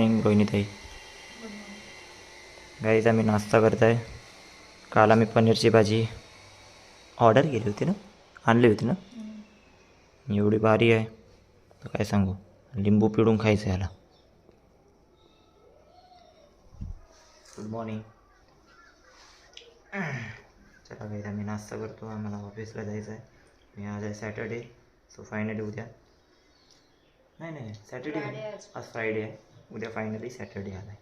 Morning रोहिणीताई. Guys आम्ही नाश्ता करत आहे. काल आम्ही पनीरची भाजी ऑर्डर केली होती ना, आणली होती ना, एवढी भारी आहे तर काय सांगू. लिंबू पिळून खायचं याला. Good morning. चला गाईज आम्ही नाश्ता करतो. आम्हाला ऑफिसला जायचं आहे. मी आज आहे सॅटर्डे, सो फायनली उद्या नाही सॅटर्डे आज फ्रायडे आहे. उद्या फायनली सॅटर्डे आला आहे.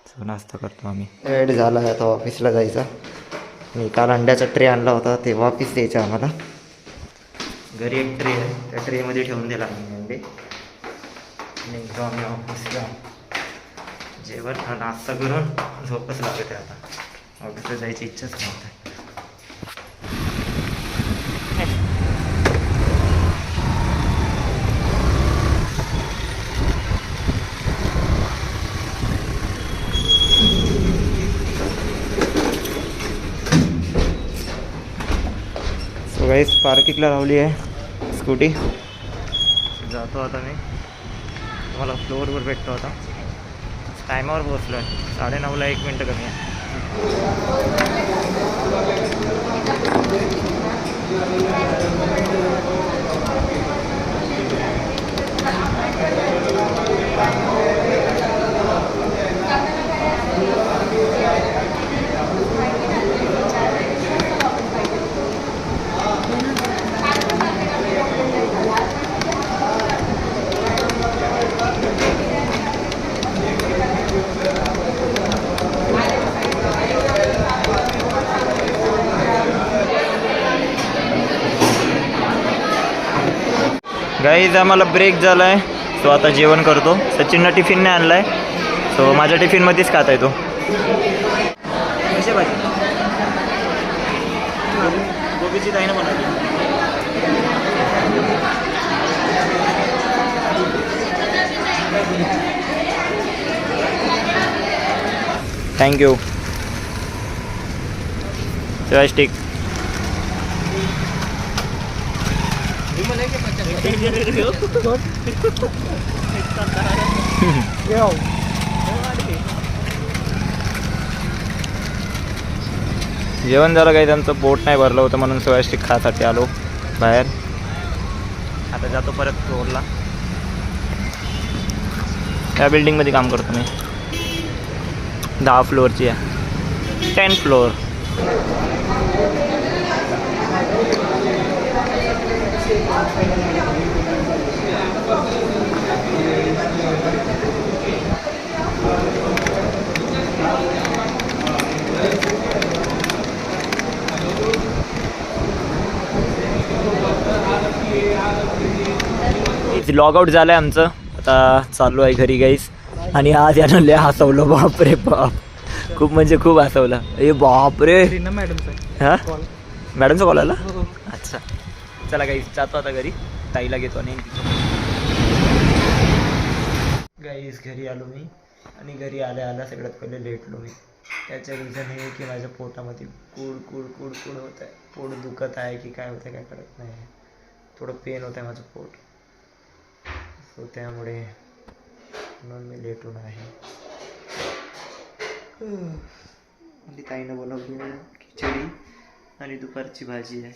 सो नाश्ता करतो आम्ही. वेळ झाला आहे आता ऑफिसला जायचा. मी काल अंड्याचा ट्रे आणला होता ते वापस द्यायचा आम्हाला. घरी एक ट्रे आहे, त्या ट्रेमध्ये ठेवून दिला आम्ही अंडे. निघतो आम्ही ऑफिसला. जेवण नाश्ता करून झोपच लागत आहे आता. ऑफिसला जायची इच्छाच नव्हती. सो गाईस पार्किंगला लावली आहे स्कूटी. जातो आता मी. तुम्हाला फ्लोअरवर भेटतो आता. टायमावर पोहोचलो आहे. 9:30ला 1 मिनटं कमी आहे. गाईज आम्हाला ब्रेक झाला आहे. सो आता जेवण करतो. सचिननं टिफिन नाही आणला आहे, सो माझ्या टिफिनमध्येच खाता येतो. कशी भाजी गोबीची ताईनं बनवली. थँक्यू. स्टिक जेवण झालं काही. त्यांचं पोट नाही भरलं होतं म्हणून सोया स्टिक खासाठी आलो बाहेर. आता जातो परत फ्लोअरला. या बिल्डिंगमध्ये काम करतो मी. 10 फ्लोअरची आहे. 10th floor. लॉग आउट झालं आहे आमचं. आता चाललो आहे घरी गाईस. आणि आज यानं लय हसवलं. बापरे बाप, खूप म्हणजे खूप हसवलं. ए बापरे. हां मॅडमचा कॉल आला. अच्छा चला गाईस जातो आता घरी. ताईला घेतो आणि गाईस घरी आलो मी. आणि घरी आल्या सगळ्यात पहिले लेटलो मी. त्याचं रिझन हे की माझ्या पोटामध्ये कुड होत आहे. पोट दुखत आहे की काय होतं काय कळत नाही. थोडं पेन होतं आहे माझं पोट. सो त्यामुळे म्हणून मी लेटून आहे. आणि ताईनं बनवली खिचडी आणि दुपारची भाजी आहे.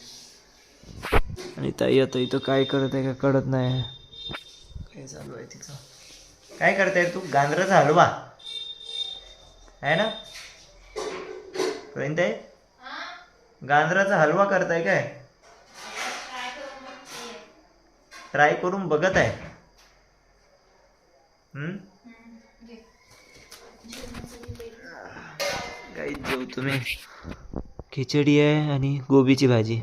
आणि ताई आता इथं काय करत आहे का कळत नाही. काय चालू आहे तिचं. काय करताय तू. गांजराचा हलवा आहे ना रोहिणीताई. गांजराचा हलवा करताय काय. ट्राय करून बघत आहे. काही जेव तुम्ही. खिचडी आहे आणि गोबीची भाजी.